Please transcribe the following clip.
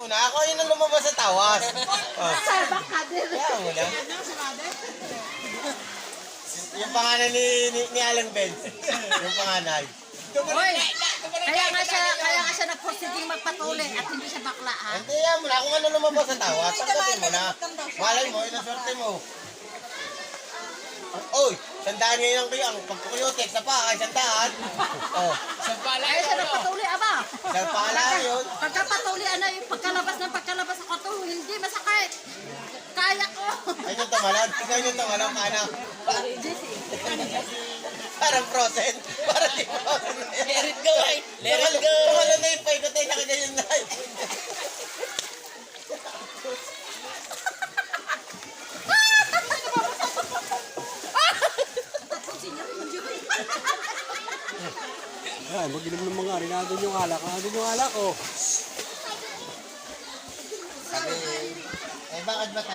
muna. Ako yun ang lumabas sa tawas. Oh. Sabak ka din. Kaya mo lang. Yung pangalan ni Alan Benz. Yung panganay. Hoy, kaya nga siya nagporsiging magpatuloy at hindi siya bakla, ha? Hindi yan mo na. Kung ano lumabas sa tawas, tanggapin mo na. Malay mo, yun ang swerte mo. Oy, sandaan ngayon ang kuyang. Pagkukuyotek sa pa, ay sandaan. Oh. Kaya siya nagpatuloy, aba. Sa pala yun. Pagkapatuloy, ano yung pagkalabas ako to, hindi masakit. Kaya ko. Ay yung tamalan. Tingnan yung tamalan, kana. Parang frozen. Parang di frozen. Let it go, eh. Let it go. Tumalon na yung paikot ay nakaganyan na. Ay, mag-inom ng mga rin. Nandun yung alak. Nandun yung alak, oh. Sabi, bakit ba